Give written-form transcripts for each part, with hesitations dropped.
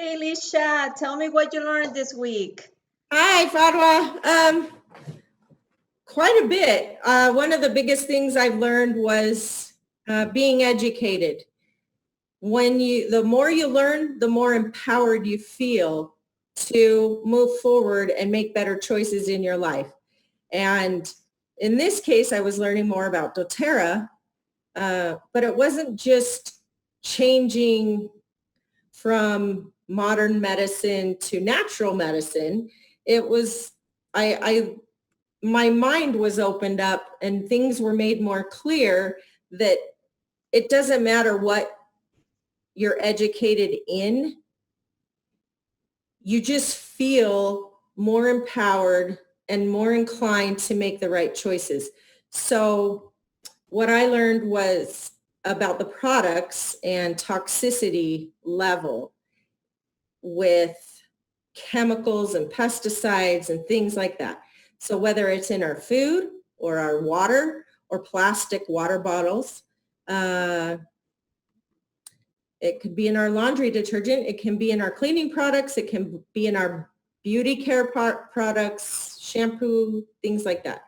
Hey, Lisha, tell me what you learned this week. Hi, Fadwa. Quite a bit. One of the biggest things I've learned was being educated. The more you learn, the more empowered you feel to move forward and make better choices in your life. And in this case, I was learning more about doTERRA, but it wasn't just changing from modern medicine to natural medicine. It was, my mind was opened up and things were made more clear that it doesn't matter what you're educated in, you just feel more empowered and more inclined to make the right choices. So what I learned was about the products and toxicity level with chemicals and pesticides and things like that. So whether it's in our food or our water or plastic water bottles, it could be in our laundry detergent, it can be in our cleaning products, it can be in our beauty care products, shampoo, things like that.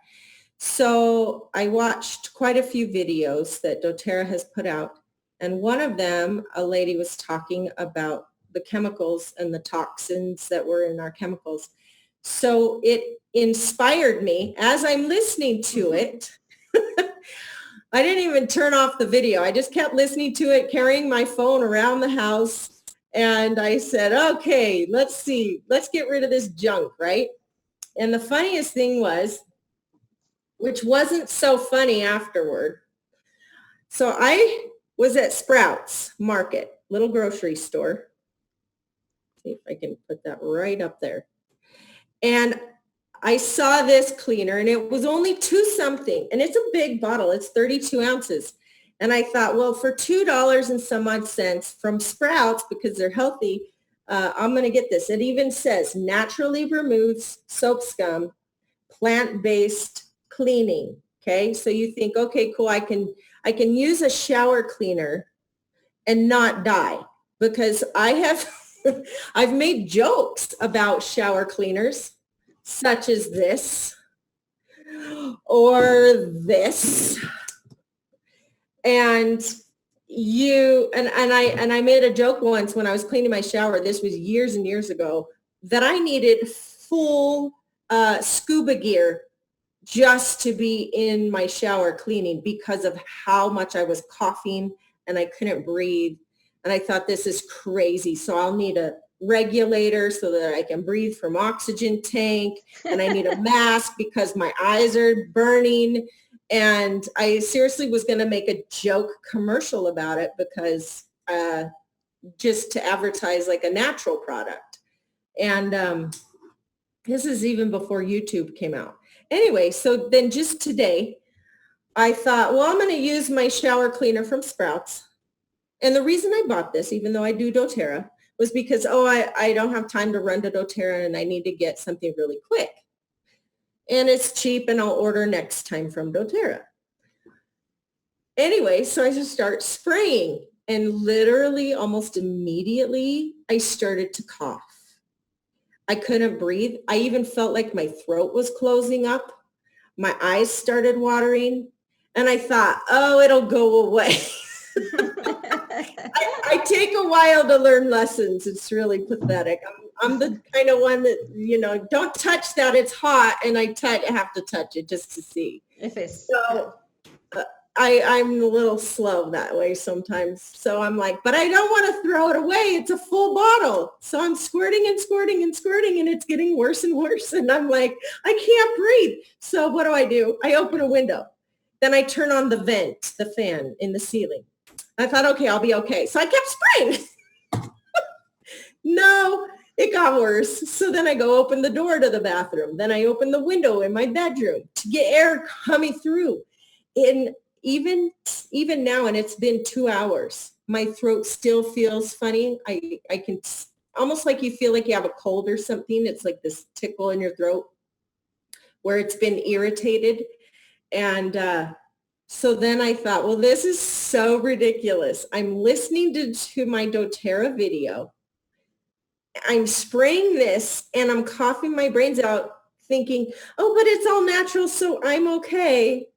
So I watched quite a few videos that doTERRA has put out. And one of them, a lady was talking about the chemicals and the toxins that were in our chemicals. So it inspired me as I'm listening to it. I didn't even turn off the video. I just kept listening to it, carrying my phone around the house. And I said, okay, let's see, let's get rid of this junk, right? And the funniest thing was, which wasn't so funny afterward. So I was at Sprouts Market, little grocery store. See if I can put that right up there. And I saw this cleaner and it was only $2 something. And it's a big bottle. It's 32 ounces. And I thought, well, for $2 and some odd cents from Sprouts, because they're healthy, I'm going to get this. It even says naturally removes soap scum, plant-based cleaning. Okay. So you think, okay, cool. I can use a shower cleaner and not die, because I've made jokes about shower cleaners such as this or this. And I made a joke once when I was cleaning my shower, this was years and years ago, that I needed full scuba gear just to be in my shower cleaning because of how much I was coughing and I couldn't breathe. And I thought, this is crazy. So I'll need a regulator so that I can breathe from oxygen tank. And I need a mask because my eyes are burning. And I seriously was going to make a joke commercial about it because just to advertise like a natural product. And this is even before YouTube came out. Anyway, so then just today, I thought, well, I'm going to use my shower cleaner from Sprouts. And the reason I bought this, even though I do doTERRA, was because, I don't have time to run to doTERRA and I need to get something really quick. And it's cheap and I'll order next time from doTERRA. Anyway, so I just start spraying and literally almost immediately I started to cough. I couldn't breathe. I even felt like my throat was closing up. My eyes started watering. And I thought, oh, it'll go away. I take a while to learn lessons. It's really pathetic. I'm the kind of one that, don't touch that. It's hot. And I have to touch it just to see. If it's so I'm a little slow that way sometimes. So I'm like, but I don't want to throw it away. It's a full bottle. So I'm squirting and squirting and squirting and it's getting worse and worse. And I'm like, I can't breathe. So what do? I open a window. Then I turn on the fan in the ceiling. I thought, okay, I'll be okay. So I kept spraying. No, it got worse. So then I go open the door to the bathroom. Then I open the window in my bedroom to get air coming through. And even now, and it's been 2 hours, my throat still feels funny. I can almost like you feel like you have a cold or something. It's like this tickle in your throat where it's been irritated. And so then I thought, well, this is so ridiculous. I'm listening to my doTERRA video I'm spraying this and I'm coughing my brains out thinking, oh, but it's all natural, so I'm okay.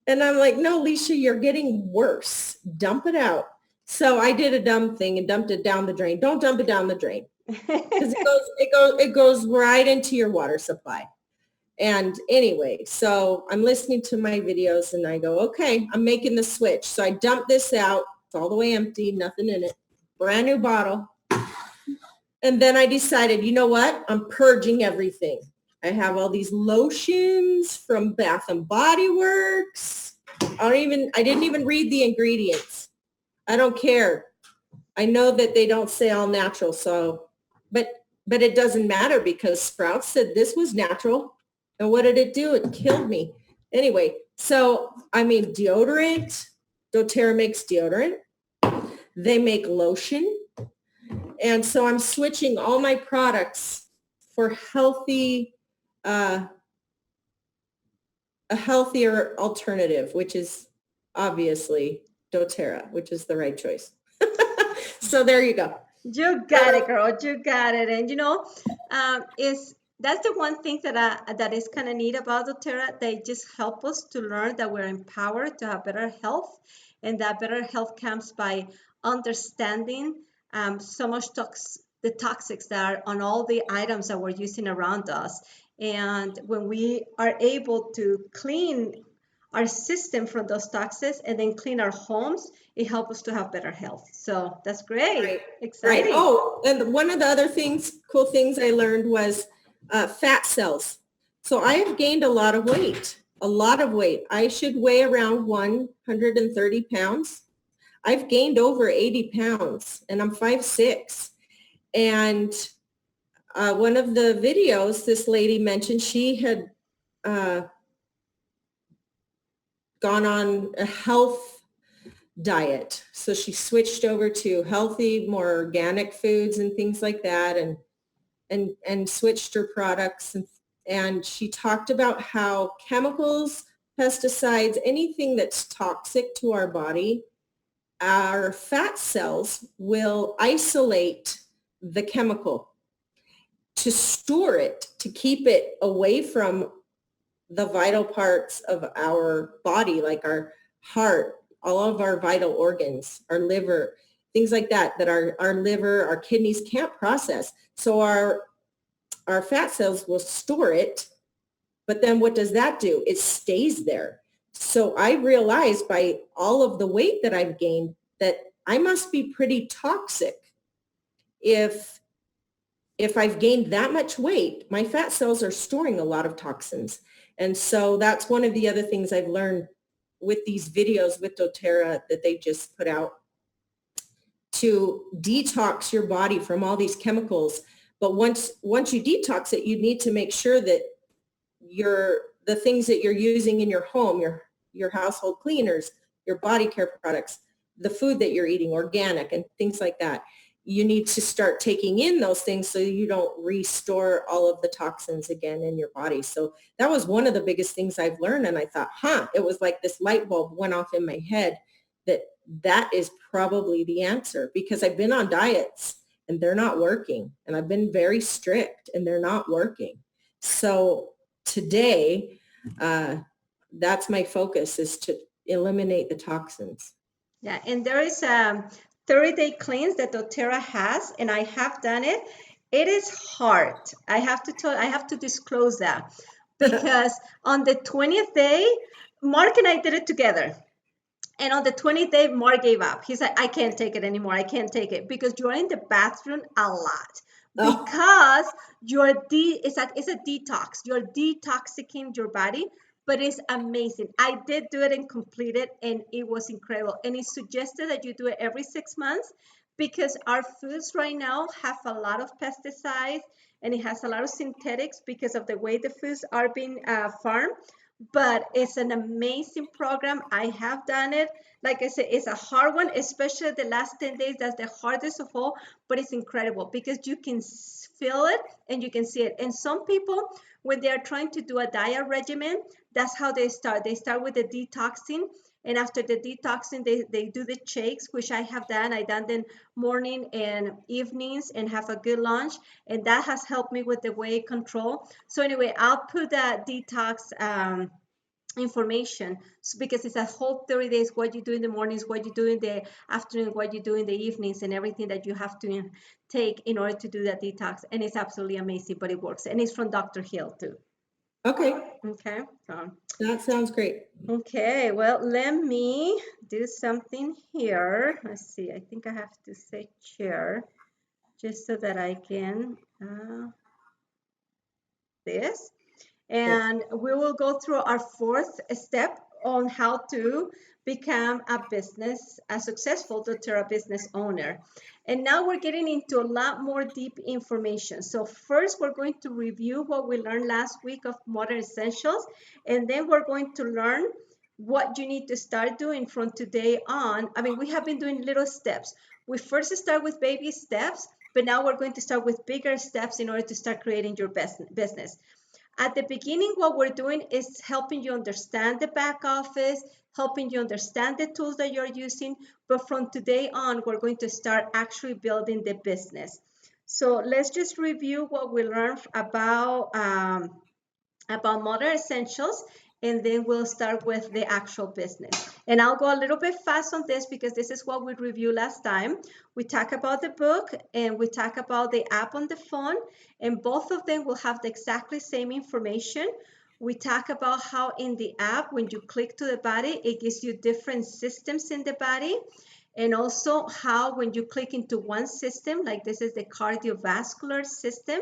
And I'm like, no, Leisha, you're getting worse. Dump it out. So I did a dumb thing and dumped it down the drain. Don't dump it down the drain because it goes right into your water supply. And anyway, so I'm listening to my videos and I go, okay, I'm making the switch. So I dump this out. It's all the way empty, nothing in it. Brand new bottle. And then I decided, you know what? I'm purging everything. I have all these lotions from Bath and Body Works. I didn't even read the ingredients. I don't care. I know that they don't say all natural, so, but it doesn't matter because Sprouts said this was natural. And what did it do? It killed me. Anyway, so, I mean, deodorant, doTERRA makes deodorant. They make lotion. And so I'm switching all my products for healthy, a healthier alternative, which is obviously doTERRA, which is the right choice. So there you go. You got it, girl. You got it. And is that's the one thing that is kind of neat about doTERRA. They just help us to learn that we're empowered to have better health, and that better health comes by understanding so much the toxics that are on all the items that we're using around us. And when we are able to clean our system from those toxins and then clean our homes, it helps us to have better health. So that's great. Right. Exciting. Oh, and one of the other cool things I learned was fat cells. So I have gained a lot of weight. I should weigh around 130 pounds. I've gained over 80 pounds and I'm 5'6". And one of the videos this lady mentioned, she had gone on a health diet. So she switched over to healthy, more organic foods and things like that, and switched her products. And she talked about how chemicals, pesticides, anything that's toxic to our body, our fat cells will isolate the chemical to store it, to keep it away from the vital parts of our body, like our heart, all of our vital organs, our liver, things like that our liver, our kidneys can't process. So our fat cells will store it, but then what does that do? It stays there. So I realized by all of the weight that I've gained that I must be pretty toxic. If I've gained that much weight, my fat cells are storing a lot of toxins. And so that's one of the other things I've learned with these videos with doTERRA that they just put out, to detox your body from all these chemicals. But once you detox it, you need to make sure that the things that you're using in your home, your household cleaners, your body care products, the food that you're eating, organic and things like that, you need to start taking in those things so you don't restore all of the toxins again in your body. So that was one of the biggest things I've learned. And I thought, it was like this light bulb went off in my head that is probably the answer, because I've been on diets and they're not working. And I've been very strict and they're not working. So today, that's my focus, is to eliminate the toxins. Yeah, and there is a 30-day cleanse that doTERRA has, and I have done it. It is hard. I have to disclose that, because on the 20th day, Mark and I did it together. And on the 20th day, Mark gave up. He said, I can't take it anymore. I can't take it, because you're in the bathroom a lot. Because it's a detox. You're detoxing your body, but it's amazing. I did do it and complete it, and it was incredible. And it's suggested that you do it every 6 months, because our foods right now have a lot of pesticides, and it has a lot of synthetics because of the way the foods are being farmed. But it's an amazing program. I have done it. Like I said, it's a hard one, especially the last 10 days. That's the hardest of all, but it's incredible because you can feel it and you can see it. And some people, when they are trying to do a diet regimen, that's how they start. They start with the detoxing, And after the detoxing, they do the shakes, which I have done. I done them morning and evenings and have a good lunch. And that has helped me with the weight control. So anyway, I'll put that detox information, so because it's a whole 30 days, what you do in the mornings, what you do in the afternoon, what you do in the evenings, and everything that you have to take in order to do that detox. And it's absolutely amazing, but it works. And it's from Dr. Hill too. Okay, Okay, so that sounds great. okay, well, let me do something here. Let's see, I think I have to say share just so that I can this. And we will go through our fourth step on how to become a successful doTERRA business owner. And now we're getting into a lot more deep information. So first, we're going to review what we learned last week of Modern Essentials, and then we're going to learn what you need to start doing from today on. I mean, we have been doing little steps. We first start with baby steps, but now we're going to start with bigger steps in order to start creating your business. At the beginning, what we're doing is helping you understand the back office, helping you understand the tools that you're using. But from today on, we're going to start actually building the business. So let's just review what we learned about Modern Essentials, and then we'll start with the actual business. And I'll go a little bit fast on this because this is what we reviewed last time. We talk about the book and we talk about the app on the phone, and both of them will have the exactly same information. We talk about how in the app, when you click to the body, it gives you different systems in the body. And also how when you click into one system, like this is the cardiovascular system,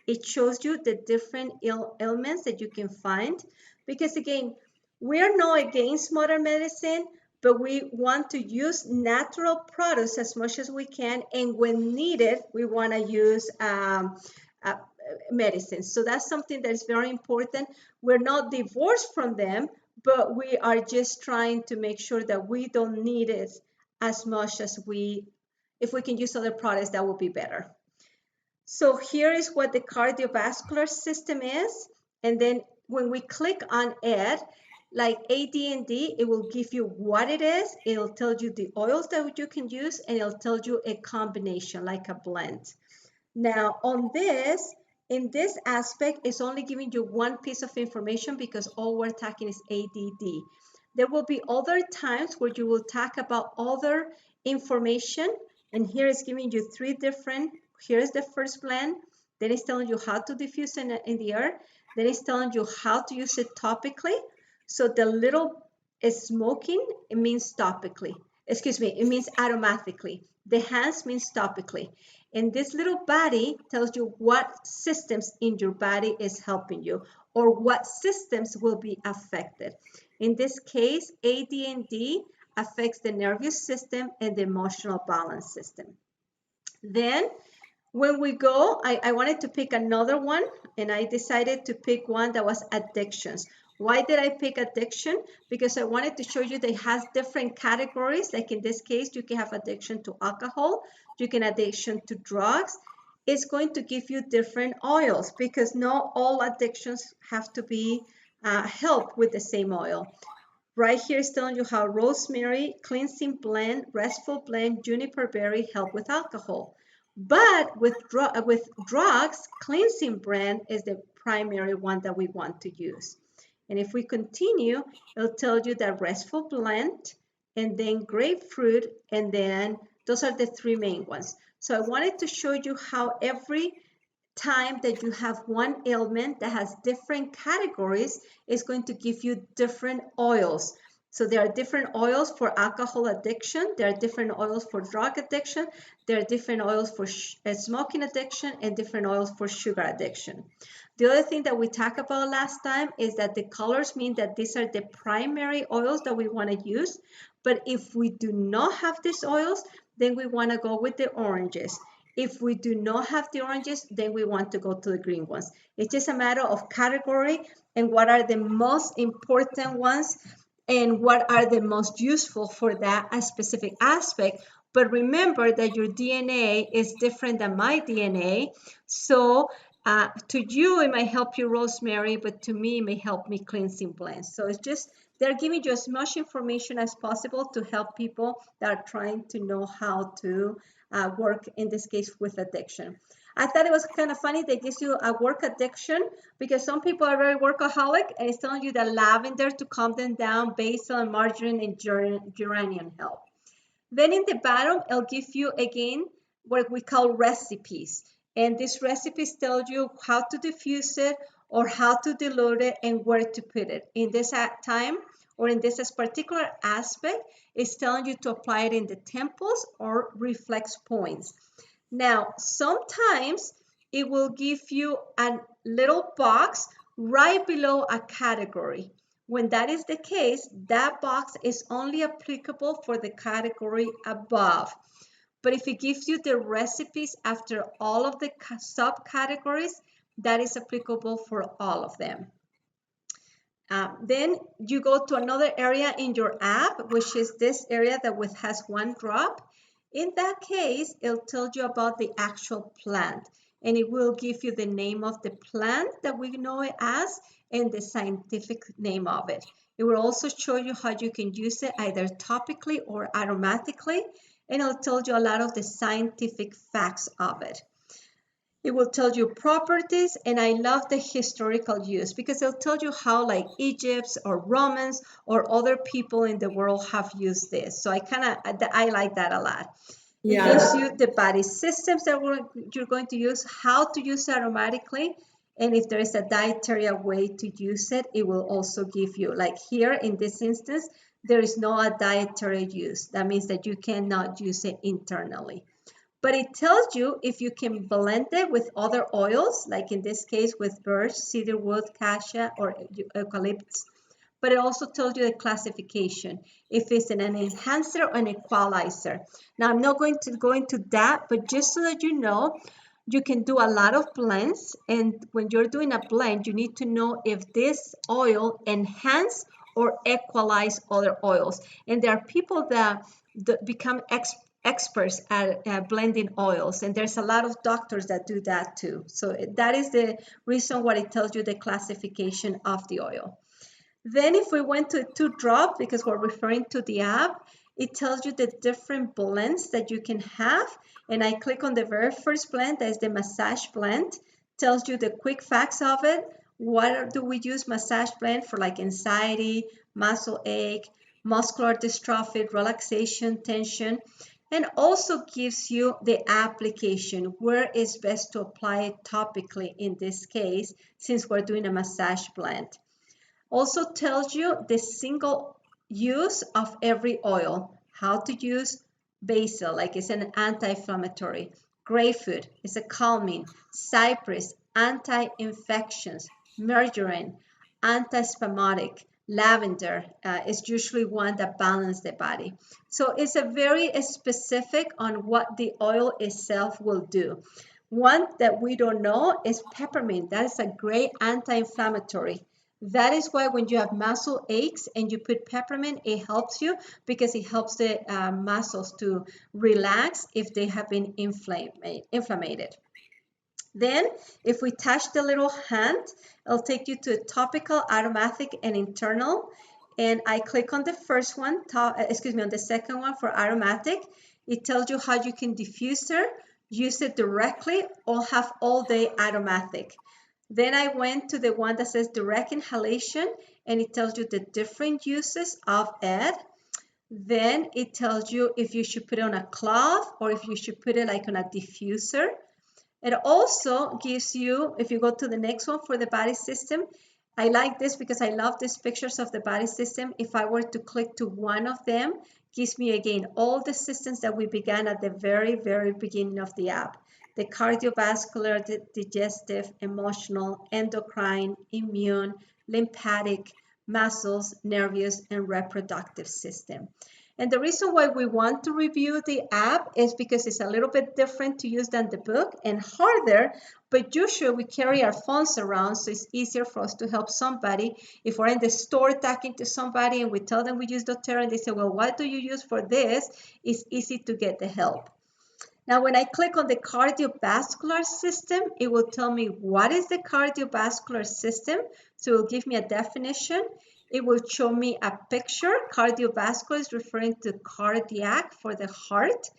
it shows you the different ailments that you can find. Because again, we are not against modern medicine, but we want to use natural products as much as we can. And when needed, we want to use medicine. So that's something that is very important. We're not divorced from them, but we are just trying to make sure that we don't need it as much as if we can use other products, that would be better. So here is what the cardiovascular system is. And then when we click on it, like AD&D, it will give you what it is. It'll tell you the oils that you can use, and it'll tell you a combination, like a blend. Now on this, in this aspect, it's only giving you one piece of information because all we're talking is ADD. There will be other times where you will talk about other information, and here is giving you three different. Here's the first blend, then it's telling you how to diffuse in the air, then it's telling you how to use it topically. So the little smoking, it means topically. Excuse me, it means aromatically. The hands means topically. And this little body tells you what systems in your body is helping you or what systems will be affected. In this case, AD&D affects the nervous system and the emotional balance system. Then when we go, I wanted to pick another one, and I decided to pick one that was addictions. Why did I pick addiction? Because I wanted to show you that it has different categories. Like in this case, you can have addiction to alcohol, you can addiction to drugs. It's going to give you different oils because not all addictions have to be helped with the same oil. Right here is telling you how rosemary, cleansing blend, restful blend, juniper berry help with alcohol. But with drugs, cleansing blend is the primary one that we want to use. And if we continue, it'll tell you that restful blend, and then grapefruit, and then those are the three main ones. So I wanted to show you how every time that you have one ailment that has different categories is going to give you different oils. So there are different oils for alcohol addiction, there are different oils for drug addiction, there are different oils for smoking addiction, and different oils for sugar addiction. The other thing that we talked about last time is that the colors mean that these are the primary oils that we want to use. But if we do not have these oils, then we want to go with the oranges. If we do not have the oranges, then we want to go to the green ones. It's just a matter of category and what are the most important ones and what are the most useful for that specific aspect. But remember that your DNA is different than my DNA. So to you, it might help you rosemary, but to me, it may help me cleansing blends. So it's just they're giving you as much information as possible to help people that are trying to know how to work, in this case, with addiction. I thought it was kind of funny. They gives you a work addiction because some people are very workaholic, and it's telling you that lavender to calm them down, basil and marjoram and geranium help. Then in the bottom, it'll give you again what we call recipes. And these recipes tell you how to diffuse it or how to dilute it and where to put it. In this time or in this particular aspect, it's telling you to apply it in the temples or reflex points. Now, sometimes it will give you a little box right below a category. When that is the case, that box is only applicable for the category above. But if it gives you the recipes after all of the subcategories, that is applicable for all of them. Then you go to another area in your app, which is this area that has one drop. In that case, it'll tell you about the actual plant, and it will give you the name of the plant that we know it as and the scientific name of it. It will also show you how you can use it either topically or aromatically, and it'll tell you a lot of the scientific facts of it. It will tell you properties, and I love the historical use because it'll tell you how like Egypt or Romans or other people in the world have used this. So I like that a lot. Yeah. It gives you the body systems that you're going to use, how to use it aromatically, and if there is a dietary way to use it, it will also give you, like here in this instance, there is no dietary use. That means that you cannot use it internally. But it tells you if you can blend it with other oils, like in this case with birch, cedarwood, cassia, or eucalyptus. But it also tells you the classification, if it's an enhancer or an equalizer. Now, I'm not going to go into that, but just so that you know, you can do a lot of blends. And when you're doing a blend, you need to know if this oil enhance or equalize other oils. And there are people that become experts at blending oils, and there's a lot of doctors that do that too. So that is the reason why it tells you the classification of the oil. Then if we went to 2-drop, because we're referring to the app, it tells you the different blends that you can have. And I click on the very first blend, that is the massage blend, tells you the quick facts of it. What do we use massage blend for, like anxiety, muscle ache, muscular dystrophy, relaxation, tension, and also gives you the application, where is best to apply it topically in this case, since we're doing a massage blend. Also tells you the single use of every oil, how to use basil, like it's an anti-inflammatory, grapefruit is a calming, cypress, anti-infections, marjoram, anti-spasmodic, lavender is usually one that balances the body. So it's a very specific on what the oil itself will do. One that we don't know is peppermint. That is a great anti-inflammatory. That is why when you have muscle aches and you put peppermint, it helps you because it helps the muscles to relax if they have been inflamed. Then, if we touch the little hand, it'll take you to topical, aromatic, and internal. And I click on the first one, on the second one for aromatic. It tells you how you can diffuser, use it directly, or have all day aromatic. Then I went to the one that says direct inhalation, and it tells you the different uses of it. Then it tells you if you should put it on a cloth or if you should put it like on a diffuser. It also gives you, if you go to the next one for the body system, I like this because I love these pictures of the body system. If I were to click to one of them, gives me again all the systems that we began at the very, very beginning of the app. The cardiovascular, the digestive, emotional, endocrine, immune, lymphatic, muscles, nervous, and reproductive system. And the reason why we want to review the app is because it's a little bit different to use than the book and harder, but usually we carry our phones around, so it's easier for us to help somebody. If we're in the store talking to somebody and we tell them we use doTERRA and they say, well, what do you use for this? It's easy to get the help. Now, when I click on the cardiovascular system, it will tell me what is the cardiovascular system. So it will give me a definition. it will show me a picture. Cardiovascular is referring to cardiac for the heart.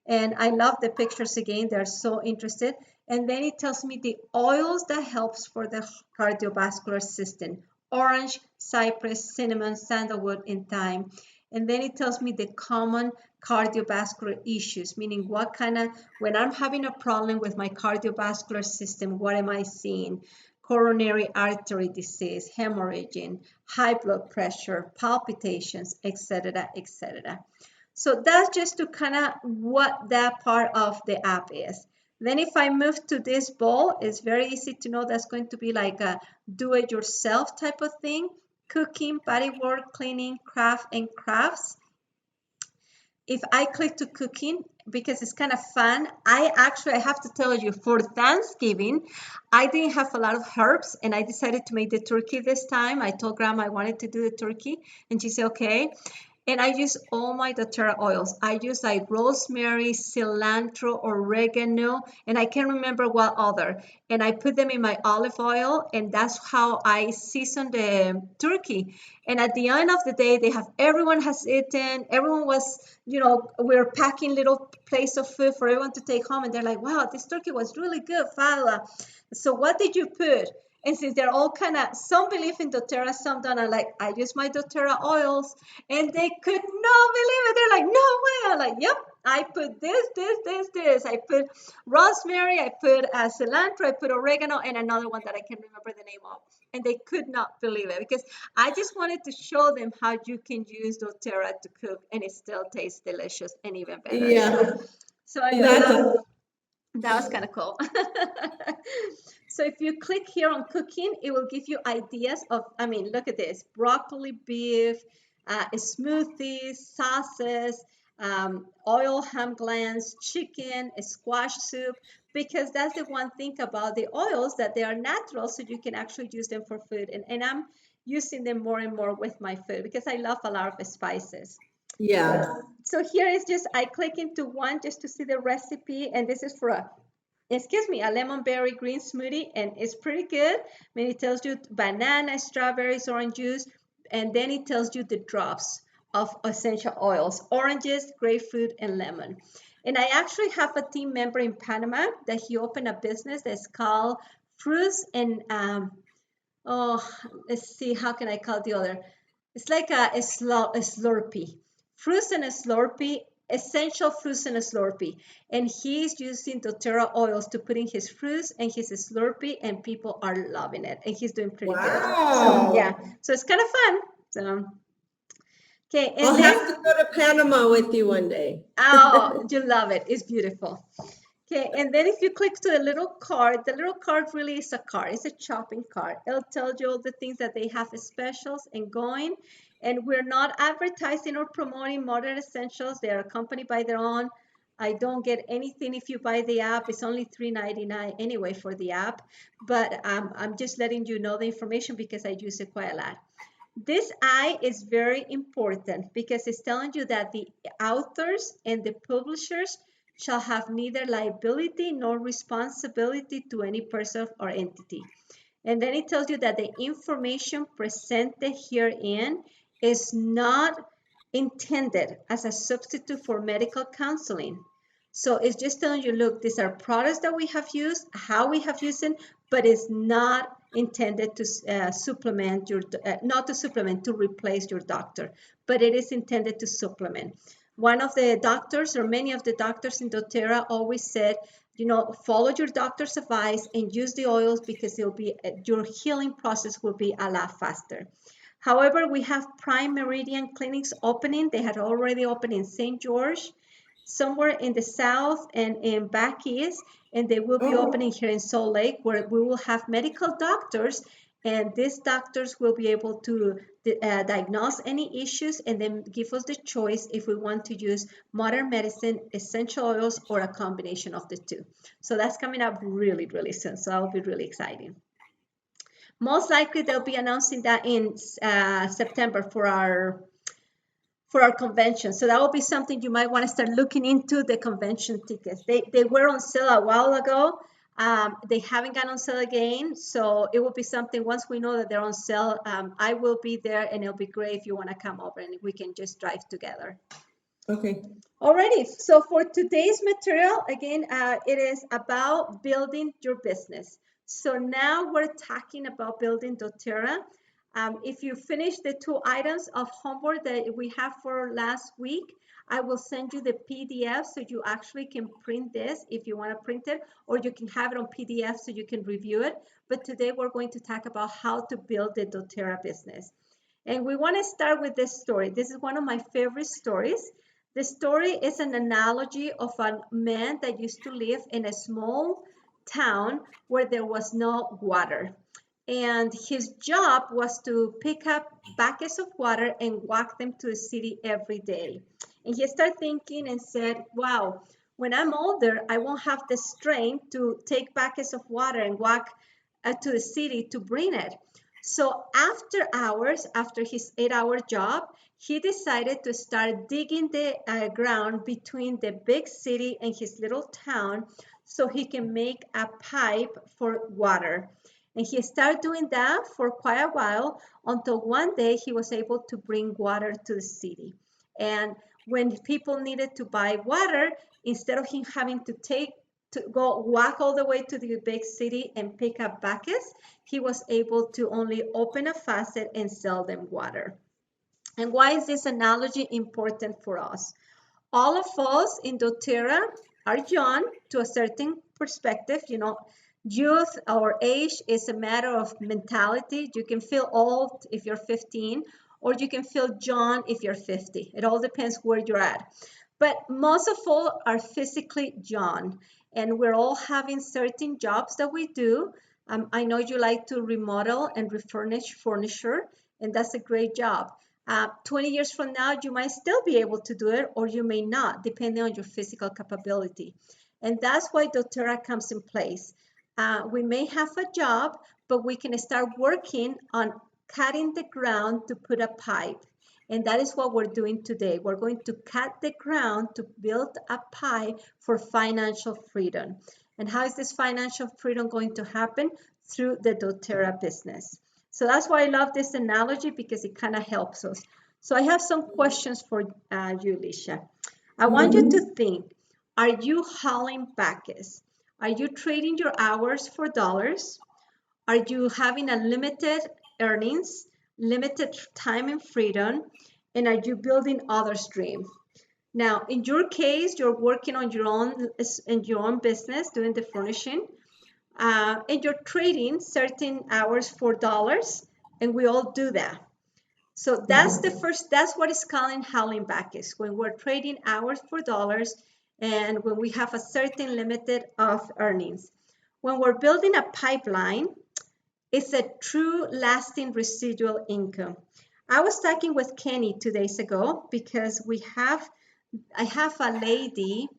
And I love the pictures again. They're so interested. And then it tells me the oils that helps for the cardiovascular system. Orange, cypress, cinnamon, sandalwood, and thyme. And then it tells me the common cardiovascular issues, meaning what kind of, when I'm having a problem with my cardiovascular system, what am I seeing? Coronary artery disease, hemorrhaging, high blood pressure, palpitations, etc., etc. So that's just to kind of what that part of the app is. Then if I move to this bowl, it's very easy to know that's going to be like a do-it-yourself type of thing. Cooking, bodywork, cleaning, craft, and crafts. If I click to cooking, because it's kind of fun, I have to tell you, for Thanksgiving, I didn't have a lot of herbs, and I decided to make the turkey this time. I told Grandma I wanted to do the turkey, and she said, okay. And I use all my doTERRA oils. I use like rosemary, cilantro, oregano, and I can't remember what other. And I put them in my olive oil, and that's how I season the turkey. And at the end of the day, everyone has eaten. Everyone was, we're packing little plates of food for everyone to take home. And they're like, wow, this turkey was really good, Fala. So what did you put? And since they're all kind of, some believe in doTERRA, some don't. I'm like, I use my doTERRA oils, and they could not believe it. They're like, no way. I'm like, yep, I put this. I put rosemary, I put cilantro, I put oregano, and another one that I can't remember the name of. And they could not believe it, because I just wanted to show them how you can use doTERRA to cook, and it still tastes delicious and even better. Yeah, So anyway, that was kind of cool. So if you click here on cooking, it will give you ideas of, look at this, broccoli, beef, smoothies, sauces, oil ham glands, chicken, squash soup, because that's the one thing about the oils, that they are natural, so you can actually use them for food. And I'm using them more and more with my food, because I love a lot of spices. yeah. So here is just, I click into one just to see the recipe, and this is for a lemon berry green smoothie, and it's pretty good. It tells you banana, strawberries, orange juice, and then it tells you the drops of essential oils, oranges, grapefruit, and lemon. And I actually have a team member in Panama that he opened a business that's called Fruits and, let's see, how can I call the other? It's like a Slurpee. Fruits and a Slurpee, essential fruits and a Slurpee. And he's using doTERRA oils to put in his fruits and his Slurpee, and people are loving it. And he's doing pretty good. So yeah, so it's kind of fun. So okay, and I'll then have to go to Panama with you one day. oh, you love it. It's beautiful. Okay, and then if you click to the little card really is a card. It's a shopping cart. It'll tell you all the things that they have as specials and going. And we're not advertising or promoting Modern Essentials. They are accompanied by their own. I don't get anything if you buy the app. It's only $3.99 anyway for the app. But I'm just letting you know the information because I use it quite a lot. This I is very important because it's telling you that the authors and the publishers shall have neither liability nor responsibility to any person or entity. And then it tells you that the information presented herein is not intended as a substitute for medical counseling. So it's just telling you, look, these are products that we have used, how we have used them, but it's not intended to supplement your, not to supplement, to replace your doctor, but it is intended to supplement. One of the doctors, or many of the doctors in doTERRA, always said, follow your doctor's advice and use the oils, because it'll be, your healing process will be a lot faster. However, we have Prime Meridian clinics opening. They had already opened in St. George, somewhere in the south and in back east, and they will be opening here in Salt Lake, where we will have medical doctors, and these doctors will be able to diagnose any issues and then give us the choice if we want to use modern medicine, essential oils, or a combination of the two. So that's coming up really, really soon. So that will be really exciting. Most likely they'll be announcing that in September for our convention. So that will be something you might want to start looking into, the convention tickets. They were on sale a while ago. They haven't gone on sale again, so it will be something once we know that they're on sale. I will be there, and it'll be great if you want to come over and we can just drive together. Okay. Alrighty, so for today's material, again, it is about building your business. So now we're talking about building doTERRA. If you finish the 2 items of homework that we have for last week, I will send you the PDF so you actually can print this if you want to print it, or you can have it on PDF so you can review it. But today we're going to talk about how to build the doTERRA business. And we want to start with this story. This is one of my favorite stories. The story is an analogy of a man that used to live in a small town where there was no water. And his job was to pick up buckets of water and walk them to the city every day. And he started thinking and said, wow, when I'm older, I won't have the strength to take buckets of water and walk to the city to bring it. So after hours, after his 8-hour job, he decided to start digging the ground between the big city and his little town so he can make a pipe for water. And he started doing that for quite a while until one day he was able to bring water to the city. And when people needed to buy water, instead of him having to go walk all the way to the big city and pick up buckets, he was able to only open a faucet and sell them water. And why is this analogy important for us? All of us in doTERRA are young to a certain perspective. Youth or age is a matter of mentality. You can feel old if you're 15, or you can feel young if you're 50. It all depends where you're at. But most of all are physically young, and we're all having certain jobs that we do. I know you like to remodel and refurnish furniture, and that's a great job. 20 years from now, you might still be able to do it, or you may not, depending on your physical capability. And that's why doTERRA comes in place. We may have a job, but we can start working on cutting the ground to put a pipe. And that is what we're doing today. We're going to cut the ground to build a pipe for financial freedom. And how is this financial freedom going to happen? Through the doTERRA business. So that's why I love this analogy, because it kind of helps us. So I have some questions for you, Alicia. I want you to think, are you hauling buckets? Are you trading your hours for dollars? Are you having a limited earnings, limited time and freedom? And are you building others' dreams? Now, in your case, you're working on your own business, doing the furnishing, and you're trading certain hours for dollars, and we all do that. So that's what is calling hauling buckets, when we're trading hours for dollars and when we have a certain limited of earnings. When we're building a pipeline, it's a true lasting residual income. I was talking with Kenny 2 days ago because I have a lady,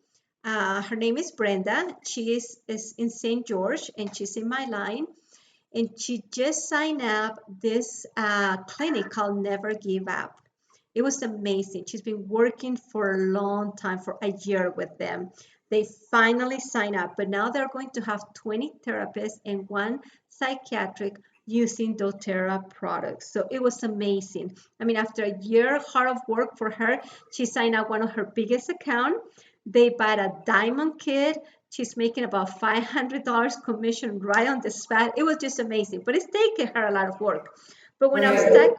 her name is Brenda. She is in St. George, and she's in my line. And she just signed up this clinic called Never Give Up. It was amazing. She's been working for a long time, for a year with them. They finally signed up, but now they're going to have 20 therapists and 1 psychiatric using doTERRA products. So it was amazing. I mean, after a year hard of work for her, she signed up one of her biggest accounts. They bought a diamond kit. She's making about $500 commission right on the spot. It was just amazing, but it's taken her a lot of work. But when I was stuck,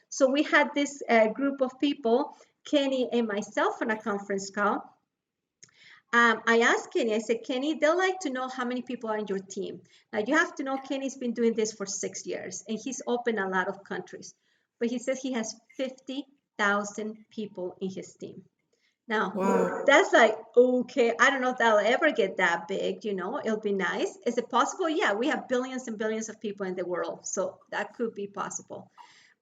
so we had this group of people, Kenny and myself, on a conference call. I asked Kenny, I said, Kenny, they'll like to know how many people are in your team. Now, you have to know Kenny's been doing this for 6 years, and he's opened a lot of countries. But he says he has 50,000 people in his team. Now, that's like, okay, I don't know if that'll ever get that big, it'll be nice. Is it possible? Yeah, we have billions and billions of people in the world, so that could be possible.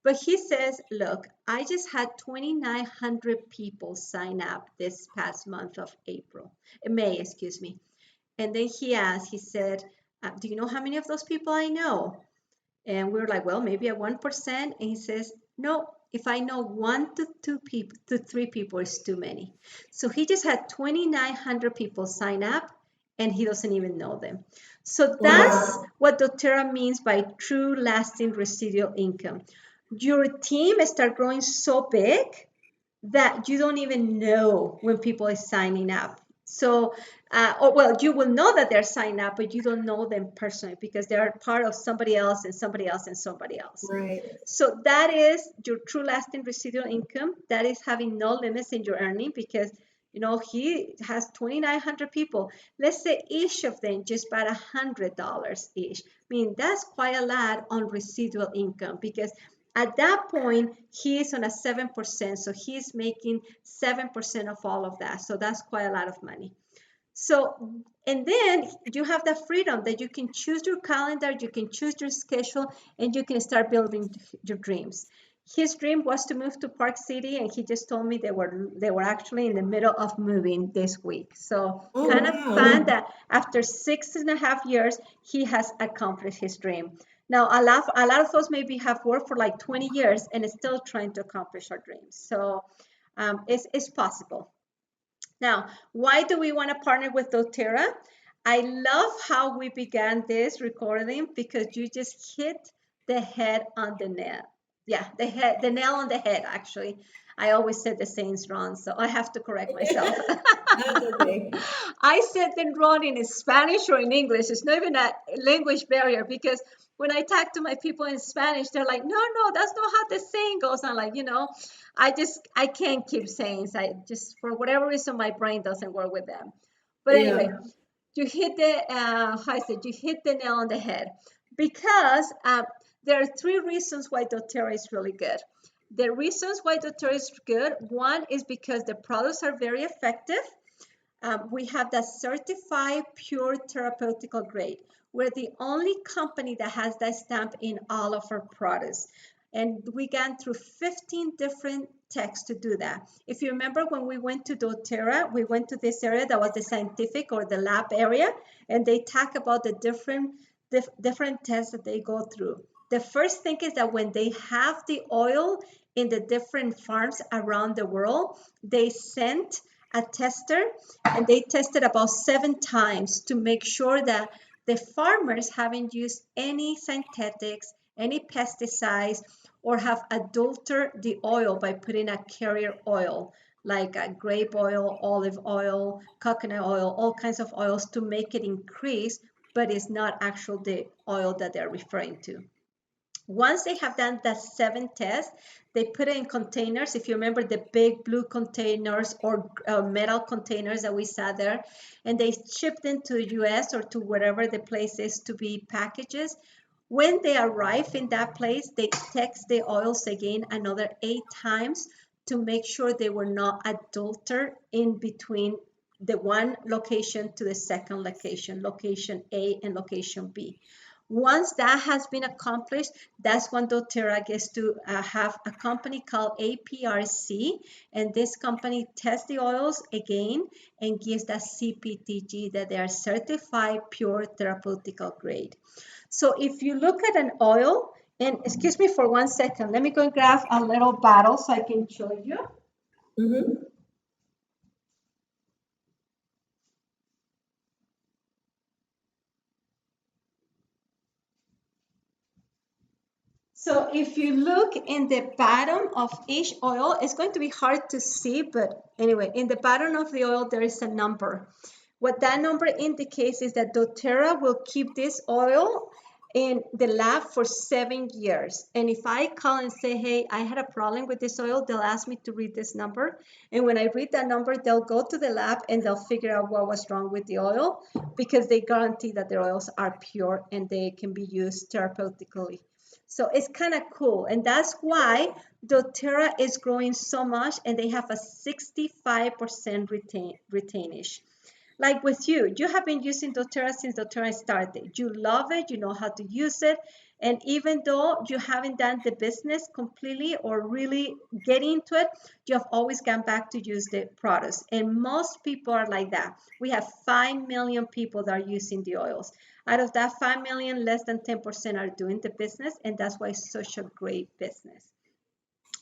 But he says, look, I just had 2,900 people sign up this past month of May. And then he said, do you know how many of those people I know? And we were like, well, maybe at 1%. And he says, no, if I know 1 to 2 people, to 3 people is too many. So he just had 2,900 people sign up, and he doesn't even know them. So that's what doTERRA means by true lasting residual income. Your team start growing so big that you don't even know when people are signing up. So, or well, you will know that they're signing up, but you don't know them personally because they are part of somebody else and somebody else and somebody else. Right. So that is your true lasting residual income. That is having no limits in your earning because he has 2,900 people. Let's say each of them just about $100 each. I mean, that's quite a lot on residual income because at that point, he is on a 7%. So he's making 7% of all of that. So that's quite a lot of money. So, and then you have the freedom that you can choose your calendar, you can choose your schedule, and you can start building your dreams. His dream was to move to Park City, and he just told me they were actually in the middle of moving this week. So kind of fun that after 6.5 years, he has accomplished his dream. Now, a lot of us maybe have worked for like 20 years and is still trying to accomplish our dreams. So it's possible. Now, why do we want to partner with doTERRA? I love how we began this recording because you just hit the head on the nail. Yeah, the nail on the head, actually. I always said the sayings wrong, so I have to correct myself. That's okay. I said them wrong in Spanish or in English. It's not even a language barrier because when I talk to my people in Spanish, they're like, no, that's not how the saying goes. I'm like, I can't keep sayings. I just, for whatever reason, my brain doesn't work with them. But anyway, you hit you hit the nail on the head because there are three reasons why doTERRA is really good. The reasons why doTERRA is good, one is because the products are very effective. We have that certified pure therapeutical grade. We're the only company that has that stamp in all of our products. And we gone through 15 different techs to do that. If you remember when we went to doTERRA, we went to this area that was the scientific or the lab area, and they talk about the different tests that they go through. The first thing is that when they have the oil in the different farms around the world, they sent a tester and they tested about 7 times to make sure that the farmers haven't used any synthetics, any pesticides, or have adulterated the oil by putting a carrier oil like grape oil, olive oil, coconut oil, all kinds of oils to make it increase, but it's not actually the oil that they're referring to. Once they have done that 7 tests, they put it in containers. If you remember the big blue containers or metal containers that we saw there, and they shipped them to the US or to wherever the place is to be packages. When they arrive in that place, they test the oils again another 8 times to make sure they were not adulterated in between the one location to the second location, location A and location B. Once that has been accomplished, that's when doTERRA gets to have a company called APRC, and this company tests the oils again and gives that CPTG that they are certified pure therapeutical grade. So if you look at an oil, and excuse me for 1 second, let me go and grab a little bottle so I can show you. Mm-hmm. So if you look in the bottom of each oil, it's going to be hard to see, but anyway, in the bottom of the oil, there is a number. What that number indicates is that doTERRA will keep this oil in the lab for 7 years. And if I call and say, hey, I had a problem with this oil, they'll ask me to read this number. And when I read that number, they'll go to the lab and they'll figure out what was wrong with the oil because they guarantee that their oils are pure and they can be used therapeutically. So it's kind of cool. And that's why doTERRA is growing so much and they have a 65% retainage. Like with you, you have been using doTERRA since doTERRA started. You love it, you know how to use it. And even though you haven't done the business completely or really get into it, you have always gone back to use the products. And most people are like that. We have 5 million people that are using the oils. Out of that 5 million, less than 10% are doing the business. And that's why it's such a great business.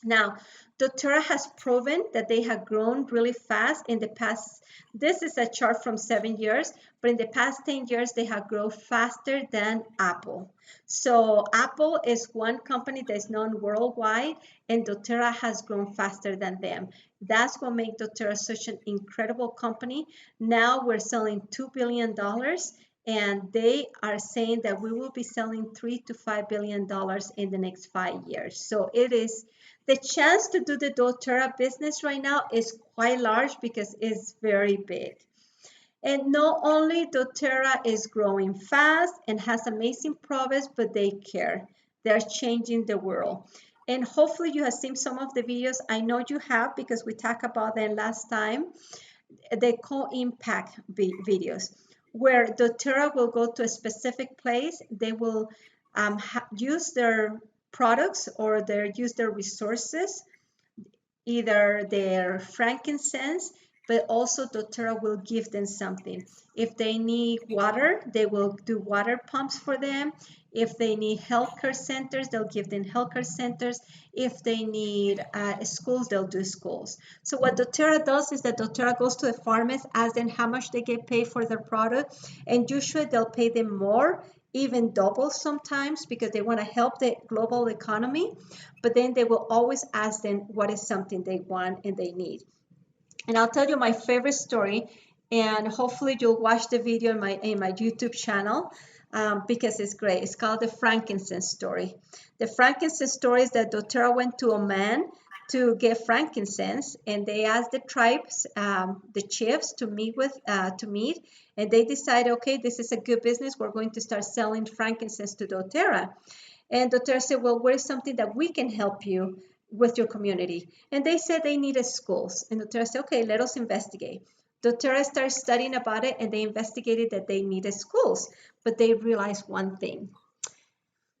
Now, doTERRA has proven that they have grown really fast in the past. This is a chart from 7 years, but in the past 10 years, they have grown faster than Apple. So Apple is one company that is known worldwide, and doTERRA has grown faster than them. That's what makes doTERRA such an incredible company. Now we're selling $2 billion, and they are saying that we will be selling $3 to $5 billion in the next 5 years. So it is the chance to do the doTERRA business right now is quite large because it's very big. And not only doTERRA is growing fast and has amazing products, but they care. They're changing the world. And hopefully you have seen some of the videos. I know you have because we talked about them last time. They call impact videos, where doTERRA will go to a specific place. They will use their products or use their resources, either their frankincense, but also doTERRA will give them something. If they need water, they will do water pumps for them. If they need healthcare centers, they'll give them healthcare centers. If they need schools, they'll do schools. So what doTERRA does is that doTERRA goes to the farmers, asks them how much they get paid for their product, and usually they'll pay them more, even double sometimes, because they want to help the global economy. But then they will always ask them what is something they want and they need. And I'll tell you my favorite story, and hopefully you'll watch the video in my YouTube channel, because it's great. It's called the frankincense story. The frankincense story is that doTERRA went to Oman to get frankincense, and they asked the tribes, the chiefs, to meet, and they decided, okay, this is a good business. We're going to start selling frankincense to doTERRA. And doTERRA said, well, where's something that we can help you with your community? And they said they needed schools. And doTERRA said, okay, let us investigate. doTERRA started studying about it, and they investigated that they needed schools, but they realized one thing.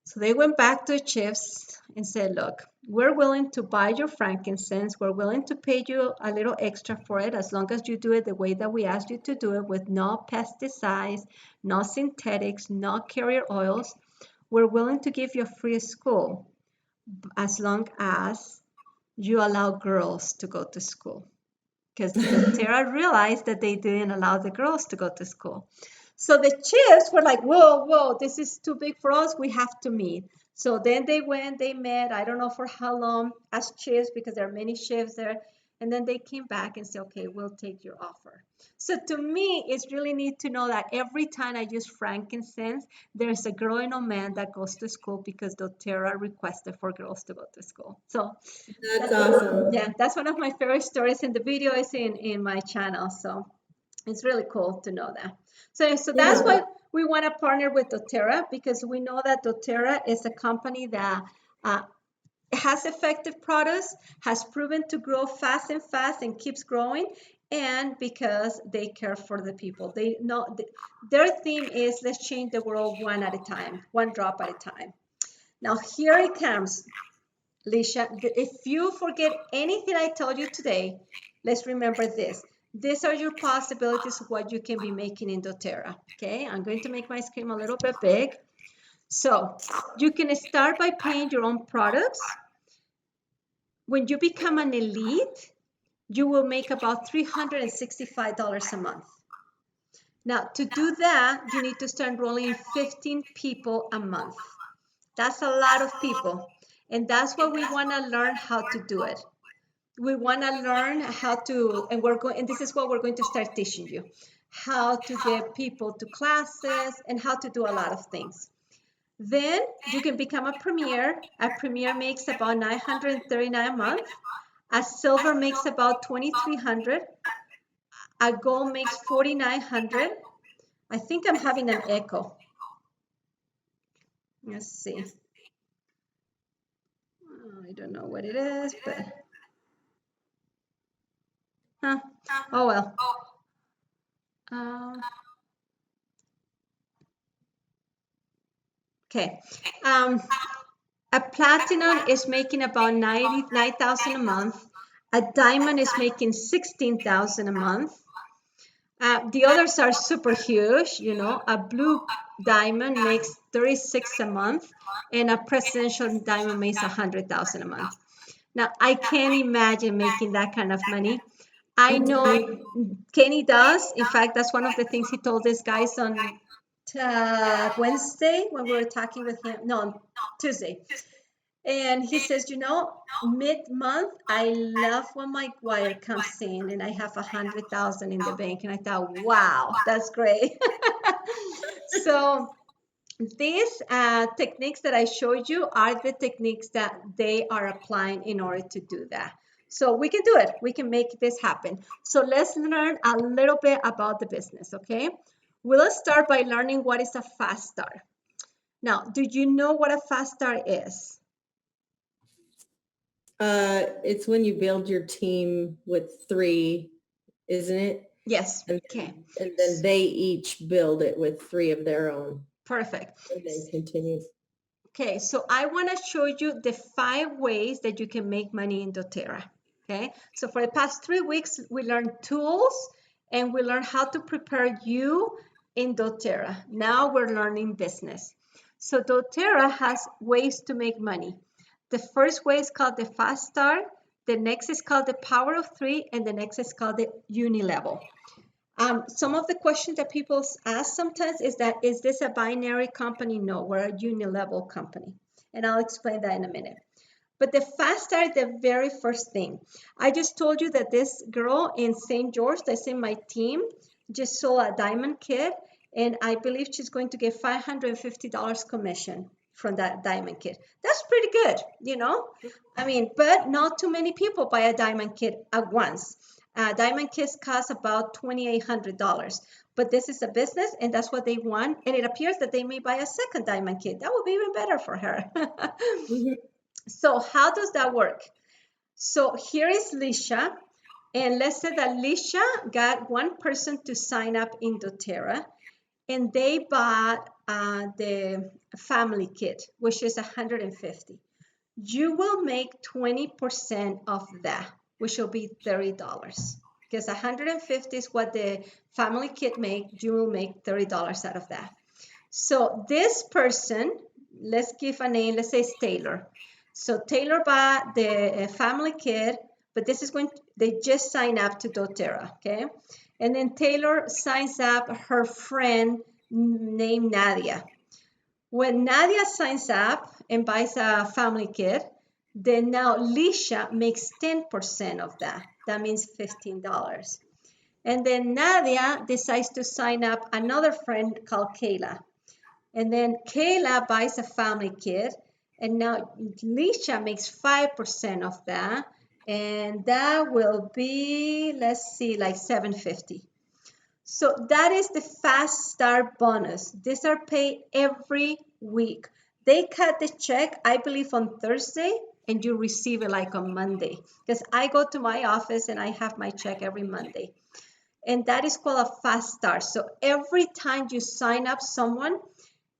So they went back to the chiefs and said, look, we're willing to buy your frankincense. We're willing to pay you a little extra for it as long as you do it the way that we asked you to do it, with no pesticides, no synthetics, no carrier oils. We're willing to give you a free school as long as you allow girls to go to school. Because doTERRA realized that they didn't allow the girls to go to school. So the chiefs were like, whoa, this is too big for us. We have to meet. So then they went, they met, I don't know for how long, as chiefs, because there are many chiefs there. And then they came back and said, okay, we'll take your offer. So to me, it's really neat to know that every time I use frankincense, there's a girl and a man that goes to school because doTERRA requested for girls to go to school. So That's awesome. yeah, that's one of my favorite stories, and the video is in my channel. So it's really cool to know that. So that's why we want to partner with doTERRA, because we know that doTERRA is a company that has effective products, has proven to grow fast and keeps growing, and because they care for the people. They know their theme is, let's change the world one at a time, one drop at a time. Now here it comes, Lisha. If you forget anything I told you today, let's remember this. These are your possibilities of what you can be making in doTERRA. Okay, I'm going to make my screen a little bit big. So you can start by paying your own products. When you become an elite, you will make about $365 a month. Now, to do that, you need to start enrolling 15 people a month. That's a lot of people. And that's what we want to learn how to do it. We want to learn how to, and this is what we're going to start teaching you, how to get people to classes and how to do a lot of things. Then you can become a premier. A premier makes about $939 a month. A silver makes about $2,300. A gold makes $4,900. I think I'm having an echo. Let's see. I don't know what it is, but oh well. Okay. A platinum is making about $99,000 a month. A diamond is making $16,000 a month. The others are super huge. You know, a blue diamond makes $36,000 a month, and a presidential diamond makes $100,000 a month. Now, I can't imagine making that kind of money. I It's crazy. know Kenny does. In fact, that's one of the things he told these guys on Wednesday when we were talking with him. No, on Tuesday. And he says, mid-month, I love when my wire comes in and I have 100,000 in the bank. And I thought, wow, that's great. So these techniques that I showed you are the techniques that they are applying in order to do that. So we can do it. We can make this happen. So let's learn a little bit about the business, okay? We'll start by learning what is a fast start. Now, do you know what a fast start is? It's when you build your team with 3, isn't it? Yes. And, Okay. and then they each build it with 3 of their own. Perfect. And then continue. Okay, so I want to show you the 5 ways that you can make money in doTERRA. Okay, so for the past 3 weeks, we learned tools and we learned how to prepare you in doTERRA. Now we're learning business. So doTERRA has ways to make money. The first way is called the fast start. The next is called the power of 3, and the next is called the unilevel. Some of the questions that people ask sometimes is this a binary company? No, we're a unilevel company. And I'll explain that in a minute. But the fast start, the very first thing. I just told you that this girl in St. George that's in my team just sold a diamond kit. And I believe she's going to get $550 commission from that diamond kit. That's pretty good, I mean, but not too many people buy a diamond kit at once. Diamond kits cost about $2,800, but this is a business and that's what they want. And it appears that they may buy a second diamond kit. That would be even better for her. Mm-hmm. So how does that work? So here is Lisha. And let's say that Lisha got one person to sign up in doTERRA and they bought the family kit, which is $150. You will make 20% of that, which will be $30. Because $150 is what the family kit make, you will make $30 out of that. So this person, let's give a name, let's say it's Taylor. So Taylor bought the family kit, but this is when they just sign up to doTERRA, okay? And then Taylor signs up her friend named Nadia. When Nadia signs up and buys a family kit, then now Lisha makes 10% of that. That means $15. And then Nadia decides to sign up another friend called Kayla. And then Kayla buys a family kit. And now Lisha makes 5% of that. And that will be, let's see, like $750. So that is the fast start bonus. These are paid every week. They cut the check, I believe, on Thursday, and you receive it like on Monday. Because I go to my office and I have my check every Monday. And that is called a fast start. So every time you sign up someone,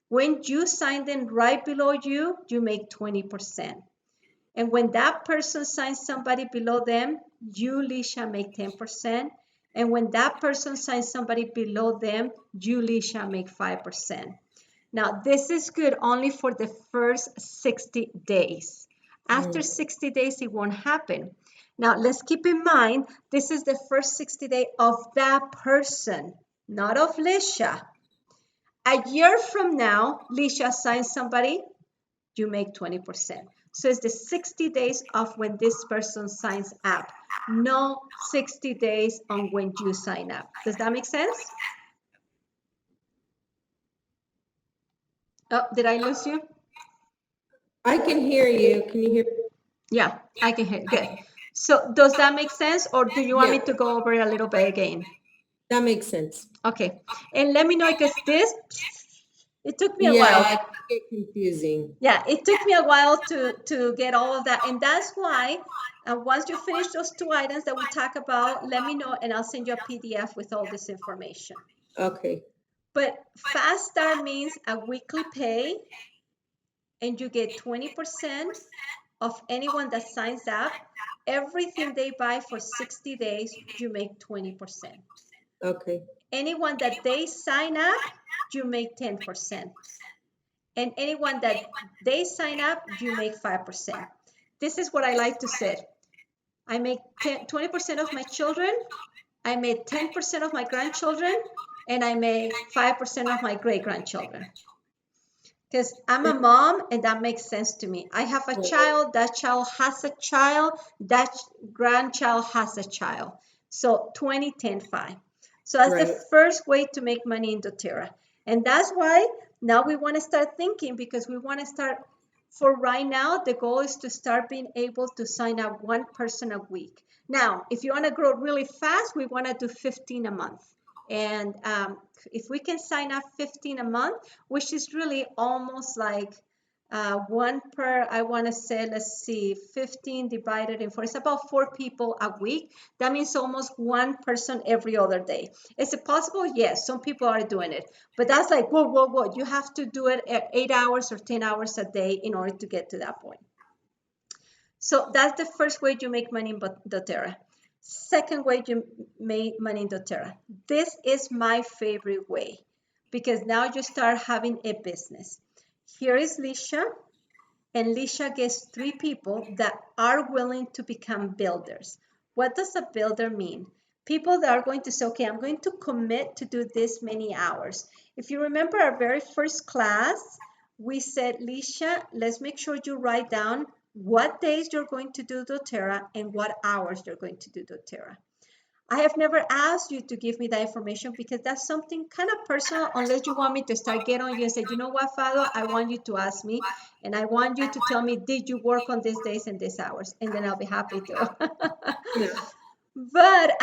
when you sign them right below you, you make 20%. And when that person signs somebody below them, you, Lisha, make 10%. And when that person signs somebody below them, you, Lisha, make 5%. Now, this is good only for the first 60 days. After 60 days, it won't happen. Now, let's keep in mind, this is the first 60 days of that person, not of Lisha. A year from now, Lisha signs somebody, you make 20%. So it's the 60 days of when this person signs up, no 60 days on when you sign up. Does that make sense? Oh, did I lose you? I can hear you. Can you hear me? Yeah, I can hear you. Good. So does that make sense, or do you want me Yeah. to go over it a little bit again? That makes sense. Okay. And let me know, because it took me a Yeah, while. it can get confusing. Yeah, it took me a while to get all of that. And that's why once you finish those 2 items that we talk about, let me know and I'll send you a PDF with all this information. Okay. But fast start means a weekly pay and you get 20% of anyone that signs up. Everything they buy for 60 days, you make 20%. Okay. Anyone that they sign up, you make 10%. And anyone that they sign up, you make 5%. this is what I like to say. I make 20% of my children, I made 10% of my grandchildren, and I made 5% of my great-grandchildren. Because I'm a mom and that makes sense to me. I have a child, that child has a child, that grandchild has a child. So 20, 10, 5. So that's the first way to make money in doTERRA. And that's why now we want to start thinking, because we want to start, for right now, the goal is to start being able to sign up one person a week. Now, if you want to grow really fast, we want to do 15 a month. And if we can sign up 15 a month, which is really almost like one per, I want to say, let's see, 15 divided in 4, it's about 4 people a week. That means almost one person every other day. Is it possible? Yes, some people are doing it, but that's like, whoa, whoa, whoa. You have to do it at 8 hours or 10 hours a day in order to get to that point. So that's the first way you make money in doTERRA. Second way you make money in doTERRA. This is my favorite way, because now you start having a business. Here is Lisha, and Lisha gets 3 people that are willing to become builders. What does a builder mean? People that are going to say, okay, I'm going to commit to do this many hours. If you remember our very first class, we said, Lisha, let's make sure you write down what days you're going to do doTERRA and what hours you're going to do doTERRA. I have never asked you to give me that information because that's something kind of personal, unless you want me to start get on you and say, you know what, Fado, I want you to ask me, and I want you to tell me, did you work on these days and these hours? And then I'll be happy to. Yeah. But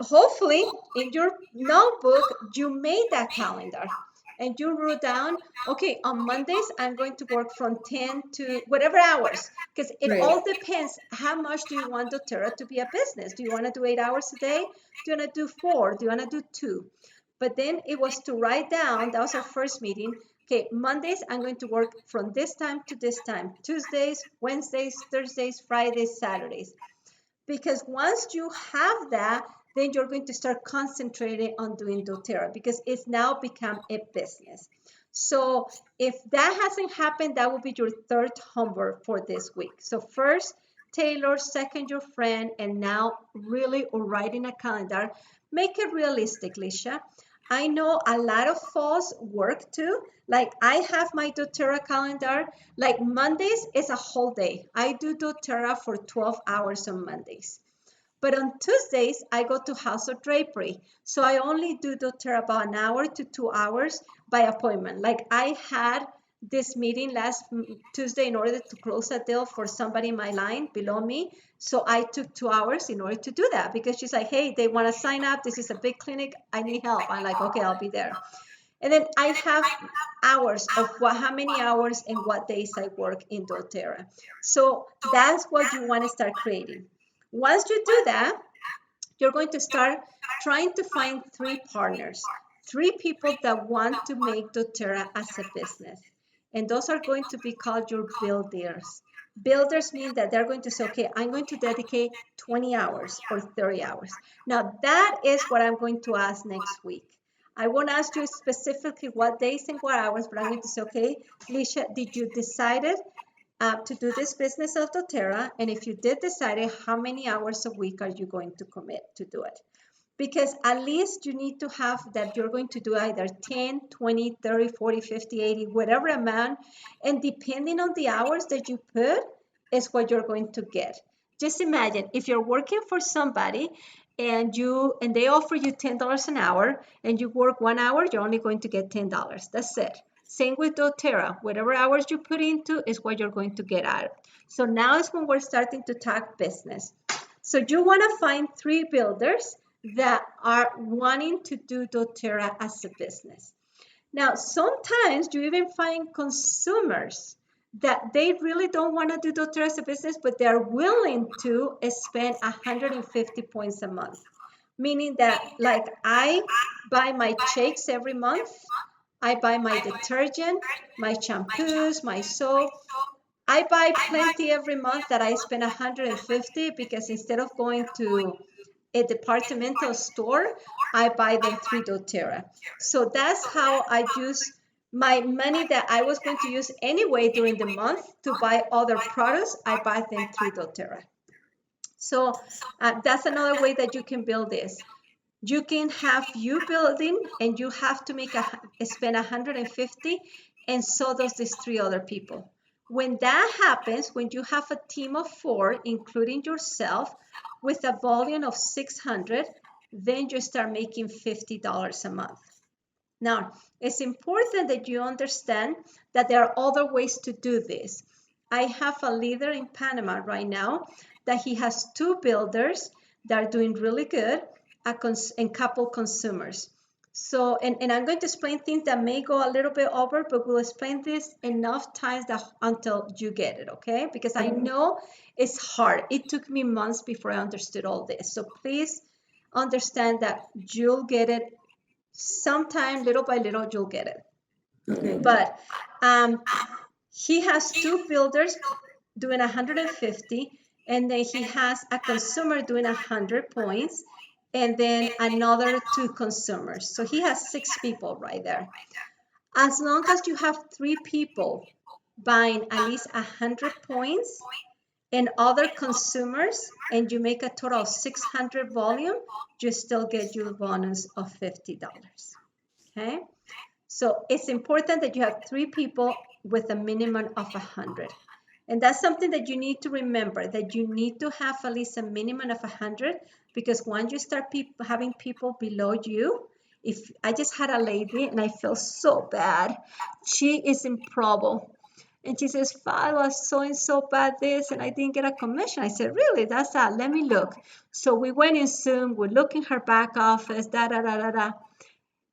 hopefully in your notebook, you made that calendar and you wrote down, okay, on Mondays, I'm going to work from 10 to whatever hours, because it all depends. How much do you want doTERRA to be a business? Do you want to do 8 hours a day? Do you want to do 4? Do you want to do 2? But then it was to write down, that was our first meeting. Okay, Mondays, I'm going to work from this time to this time. Tuesdays, Wednesdays, Thursdays, Fridays, Saturdays. Because once you have that, then you're going to start concentrating on doing doTERRA, because it's now become a business. So if that hasn't happened, that will be your third homework for this week. So first, Taylor, second, your friend, and now really writing a calendar. Make it realistic, Lisha. I know a lot of folks work too. Like I have my doTERRA calendar, like Mondays is a whole day. I do doTERRA for 12 hours on Mondays. But on Tuesdays, I go to House of Drapery. So I only do doTERRA about an hour to 2 hours by appointment. Like I had this meeting last Tuesday in order to close a deal for somebody in my line below me. So I took 2 hours in order to do that, because she's like, hey, they want to sign up. This is a big clinic. I need help. I'm like, okay, I'll be there. And then I have hours of how many hours and what days I work in doTERRA. So that's what you want to start creating. Once you do that, you're going to start trying to find 3 partners, 3 people that want to make doTERRA as a business. And those are going to be called your builders. Builders mean that they're going to say, okay, I'm going to dedicate 20 hours or 30 hours. Now, that is what I'm going to ask next week. I won't ask you specifically what days and what hours, but I'm going to say, okay, Lisha, did you decide to do this business of doTERRA? And if you did decide it, how many hours a week are you going to commit to do it? Because at least you need to have that you're going to do either 10, 20, 30, 40, 50, 80, whatever amount. And depending on the hours that you put is what you're going to get. Just imagine if you're working for somebody and they offer you $10 an hour and you work 1 hour, you're only going to get $10. That's it. Same with doTERRA. Whatever hours you put into is what you're going to get out. So now is when we're starting to talk business. So you want to find 3 builders that are wanting to do doTERRA as a business. Now, sometimes you even find consumers that they really don't want to do doTERRA as a business, but they're willing to spend 150 points a month. Meaning that, like, I buy my shakes every month, I buy my detergent, my shampoos, my soap. I buy plenty every month that I spend 150, because instead of going to a departmental store, I buy them through doTERRA. So that's how I use My money that I was going to use anyway during the month to buy other products, I buy them through doTERRA. So that's another way that you can build this. You can have you building and you have to spend 150, and so does these 3 other people. When that happens, when you have a team of 4, including yourself, with a volume of 600, then you start making $50 a month. Now, it's important that you understand that there are other ways to do this. I have a leader in Panama right now that he has 2 builders that are doing really good and couple consumers. So, and I'm going to explain things that may go a little bit over, but we'll explain this enough times until you get it, okay? Because I know it's hard. It took me months before I understood all this. So please understand that you'll get it sometime, little by little, you'll get it. Okay. But he has 2 builders doing 150, and then he has a consumer doing 100 points, and then another 2 consumers. So he has 6 people right there. As long as you have 3 people buying at least 100 points and other consumers, and you make a total of 600 volume, you still get your bonus of $50. Okay? So it's important that you have 3 people with a minimum of 100. And that's something that you need to remember, that you need to have at least a minimum of 100, because once you start having people below you, if I just had a lady and I feel so bad, she is in trouble. And she says, I was so bad this and I didn't get a commission. I said, really? That's that. Let me look. So we went in Zoom, we looked in her back office,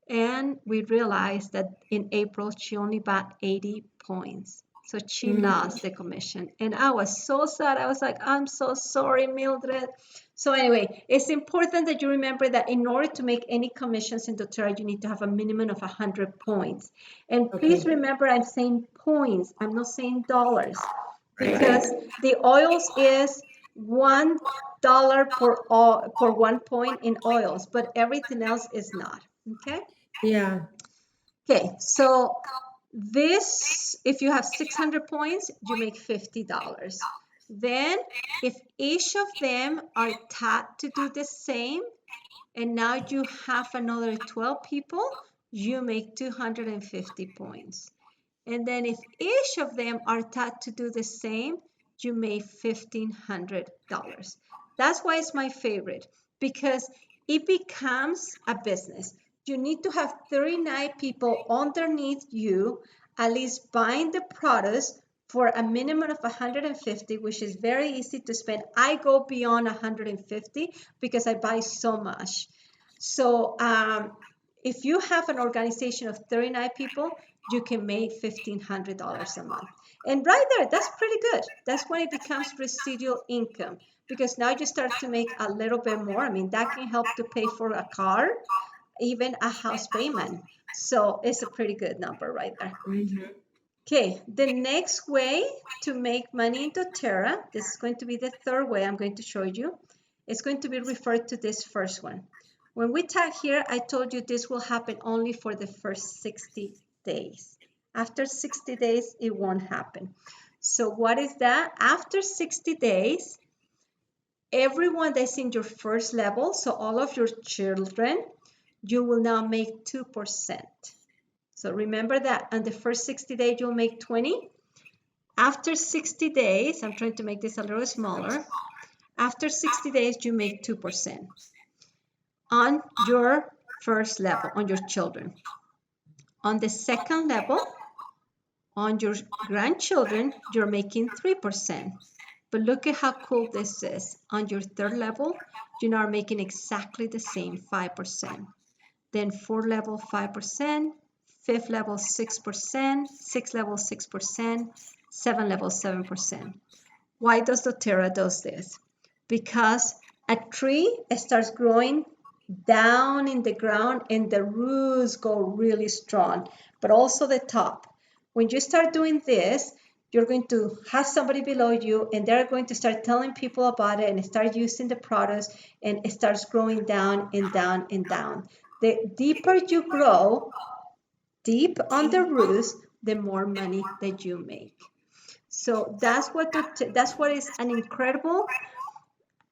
and we realized that in April, she only bought 80 points. So she lost the commission. And I was so sad. I was like, I'm so sorry, Mildred. So anyway, it's important that you remember that in order to make any commissions in doTERRA, you need to have a minimum of 100 points. And please remember, I'm saying points. I'm not saying dollars. Because the oils is $1 per 1 point in oils, but everything else is not. Okay? Yeah. Okay, so this, if you have 600 points, you make $50. Then if each of them are taught to do the same, and now you have another 12 people, you make 250 points. And then if each of them are taught to do the same, you make $1,500. That's why it's my favorite, because it becomes a business. You need to have 39 people underneath you, at least buying the products for a minimum of 150, which is very easy to spend. I go beyond 150 because I buy so much. So if you have an organization of 39 people, you can make $1,500 a month. And right there, that's pretty good. That's when it becomes residual income, because now you start to make a little bit more. I mean, that can help to pay for a car, even a house payment. So it's a pretty good number right there. Okay, the next way to make money in doTERRA, this is going to be the 3rd way I'm going to show you. It's going to be referred to this first one. When we tag here, I told you this will happen only for the first 60 days. After 60 days, it won't happen. So what is that? After 60 days, everyone that's in your first level, so all of your children, you will now make 2%. So remember that on the first 60 days, you'll make 20. After 60 days, I'm trying to make this a little smaller. After 60 days, you make 2% on your first level, on your children. On the second level, on your grandchildren, you're making 3%. But look at how cool this is. On your 3rd level, you're now making exactly the same, 5%. Then 4th level, 5%. 5th level, 6%. 6th level, 6%. 7th level, 7%. Why does doTERRA do this? Because a tree starts growing down in the ground and the roots go really strong, but also the top. When you start doing this, you're going to have somebody below you and they're going to start telling people about it and start using the products, and it starts growing down and down and down. The deeper you grow, deep on the roots, the more money that you make. So that's what is an incredible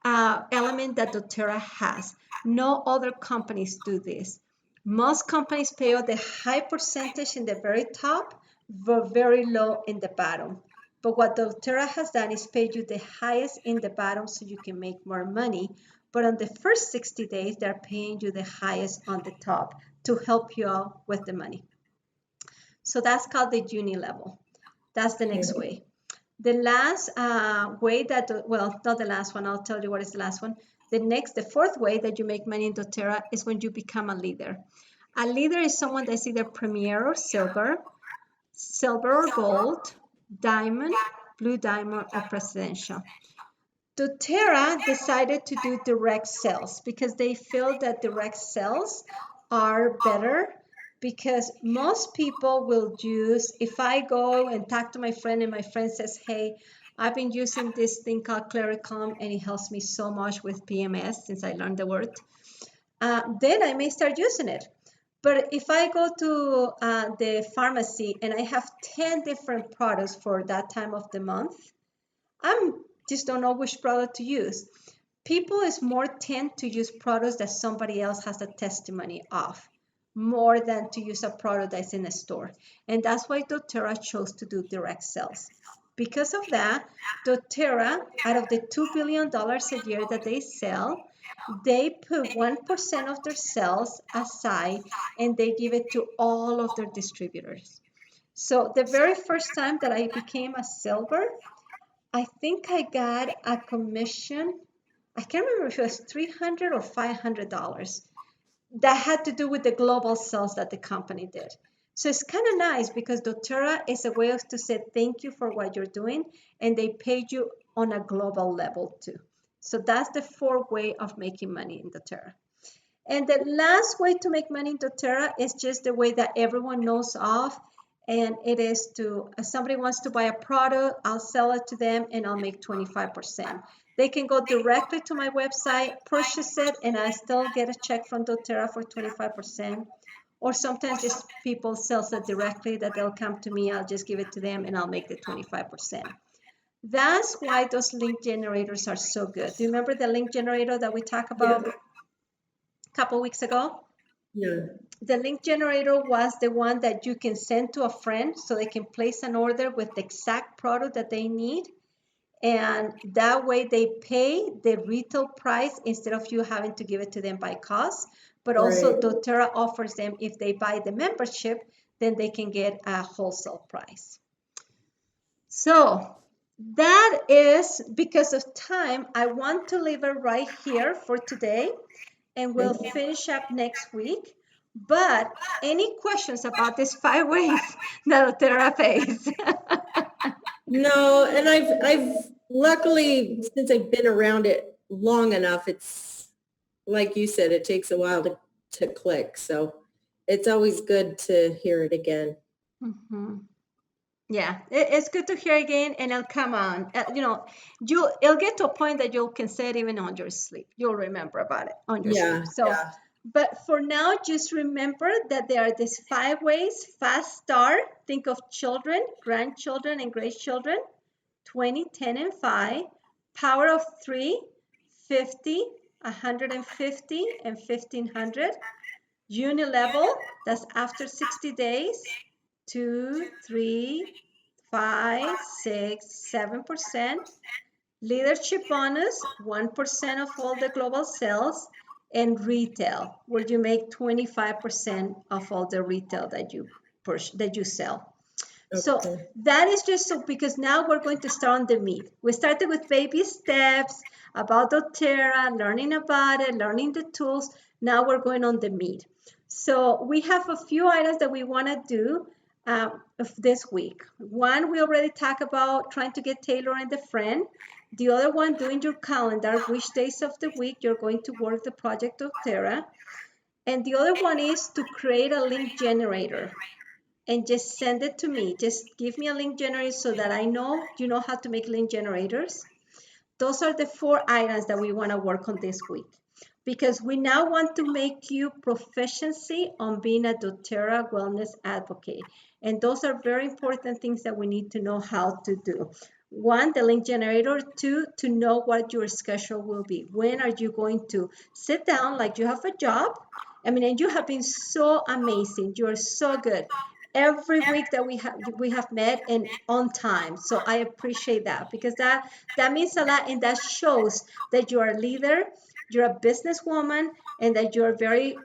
element that doTERRA has. No other companies do this. Most companies pay out the high percentage in the very top, but very low in the bottom. But what doTERRA has done is pay you the highest in the bottom so you can make more money. But on the first 60 days, they're paying you the highest on the top to help you out with the money. So that's called the uni level. That's the next way. The last way that, well, not the last one, I'll tell you what is the last one. The fourth way that you make money in doTERRA is when you become a leader. A leader is someone that's either premier or silver or gold, diamond, blue diamond, or presidential. doTERRA decided to do direct sales because they feel that direct sales are better, because most people will use, if I go and talk to my friend and my friend says, hey, I've been using this thing called Claricom and it helps me so much with PMS since I learned the word, then I may start using it. But if I go to the pharmacy and I have 10 different products for that time of the month, I'm just don't know which product to use. People is more tend to use products that somebody else has a testimony of, more than to use a product that's in a store. And that's why doTERRA chose to do direct sales. Because of that, doTERRA, out of the $2 billion a year that they sell, they put 1% of their sales aside and they give it to all of their distributors. So the very first time that I became a silver, I think I got a commission. I can't remember if it was $300 or $500 that had to do with the global sales that the company did. So it's kind of nice because doTERRA is a way to say thank you for what you're doing, and they paid you on a global level too. So that's the fourth way of making money in doTERRA. And the last way to make money in doTERRA is just the way that everyone knows of, and it is to, if somebody wants to buy a product, I'll sell it to them and I'll make 25%. They can go directly to my website, purchase it, and I still get a check from doTERRA for 25%. Or sometimes just people sell it directly, that they'll come to me, I'll just give it to them and I'll make the 25%. That's why those link generators are so good. Do you remember the link generator that we talked about a couple weeks ago? Yeah. The link generator was the one that you can send to a friend so they can place an order with the exact product that they need. And that way they pay the retail price instead of you having to give it to them by cost. But also doTERRA offers them, if they buy the membership, then they can get a wholesale price. So that is, because of time, I want to leave it right here for today, and we'll finish up next week. But any questions about these 5 ways that doTERRA pays? No, and I've luckily, since I've been around it long enough, it's like you said, it takes a while to click. So it's always good to hear it again. Mm-hmm. Yeah, it's good to hear again, and it'll come on. It'll get to a point that you can say it even on your sleep. You'll remember about it on your sleep. So, but for now, just remember that there are these 5 ways. Fast start. Think of children, grandchildren, and great children. 20, 10, and 5. Power of 3, 50, 150, and 1500. Uni level, that's after 60 days. 2, 3, 5, 6, 7%. Leadership bonus, 1% of all the global sales. And retail, where you make 25% of all the retail that you sell. Okay. So that is just so, because now we're going to start on the meat. We started with baby steps about doTERRA, learning about it, learning the tools. Now we're going on the meat. So we have a few items that we want to do this week. One, we already talked about trying to get Taylor and the friend. The other one, doing your calendar, which days of the week you're going to work the project doTERRA. And the other one is to create a link generator and just send it to me. Just give me a link generator so that I know you know how to make link generators. Those are the 4 items that we want to work on this week. because we now want to make you proficiency on being a doTERRA wellness advocate. And those are very important things that we need to know how to do. One, the link generator. Two, to know what your schedule will be. When are you going to sit down like you have a job? I mean, and you have been so amazing. You are so good. Every week that we have met and on time. So I appreciate that, because that means a lot, and that shows that you are a leader, you're a businesswoman, and that you're very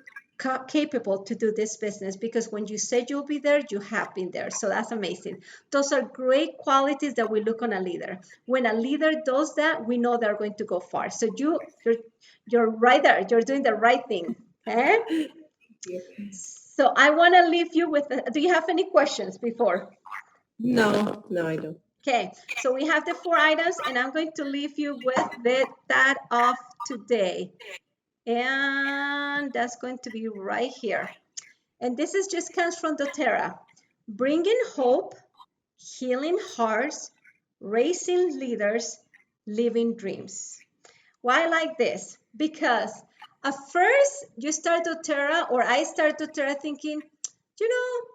capable to do this business, because when you said you'll be there, you have been there. So that's amazing. Those are great qualities that we look on a leader. When a leader does that, we know they're going to go far. So you're right there. You're doing the right thing. Okay. So I want to leave you with, do you have any questions before? No, I don't. Okay, so we have the 4 items, and I'm going to leave you with that of today. And that's going to be right here. And this is just comes from doTERRA. Bringing hope, healing hearts, raising leaders, living dreams. Why like this? Because at first you start doTERRA, or I start doTERRA thinking, you know,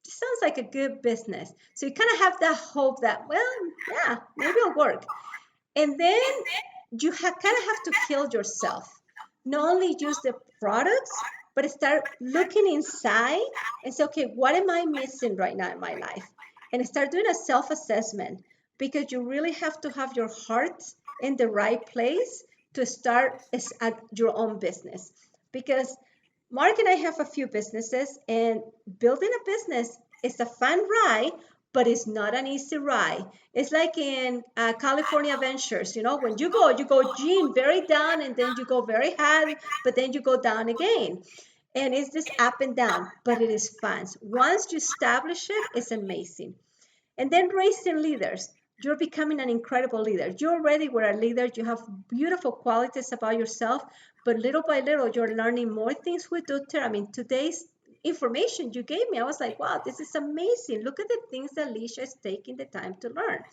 this sounds like a good business. So you kind of have that hope that, well, yeah, maybe it'll work. And then you kind of have to heal yourself. Not only use the products, but start looking inside and say, okay, what am I missing right now in my life? And start doing a self-assessment, because you really have to have your heart in the right place to start at your own business. Because Mark and I have a few businesses, and building a business is a fun ride, but it's not an easy ride. It's like in California Ventures, when you go Gene very down, and then you go very high, but then you go down again. And it's this up and down, but it is fun. Once you establish it, it's amazing. And then raising leaders. You're becoming an incredible leader. You already were a leader. You have beautiful qualities about yourself, but little by little, you're learning more things with doTERRA. I mean, today's information you gave me, I was like, wow, this is amazing. Look at the things that Alicia is taking the time to learn.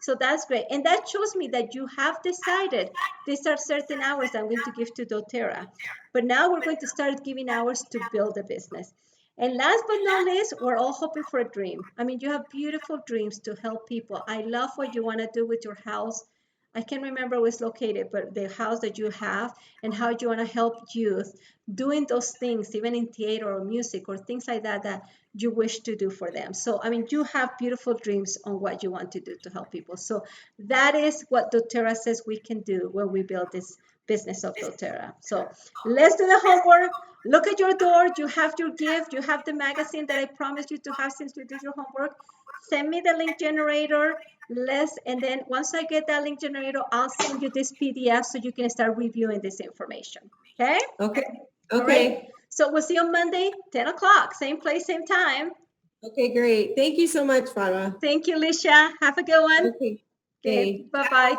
So that's great. And that shows me that you have decided these are certain hours I'm going to give to doTERRA. But now we're going to start giving hours to build a business. And last but not least, we're all hoping for a dream. I mean, you have beautiful dreams to help people. I love what you want to do with your house. I can't remember where it's located, but the house that you have, and how you want to help youth doing those things, even in theater or music or things like that, that you wish to do for them. So, I mean, you have beautiful dreams on what you want to do to help people. So that is what doTERRA says we can do when we build this business of doTERRA. So let's do the homework. Look at your door. You have your gift. You have the magazine that I promised you to have since you did your homework. Send me the link generator. And then once I get that link generator, I'll send you this PDF so you can start reviewing this information. Okay? Okay. All right. So we'll see you on Monday, 10 o'clock, same place, same time. Okay, great. Thank you so much, Farah. Thank you, Alicia. Have a good one. Okay. Bye-bye.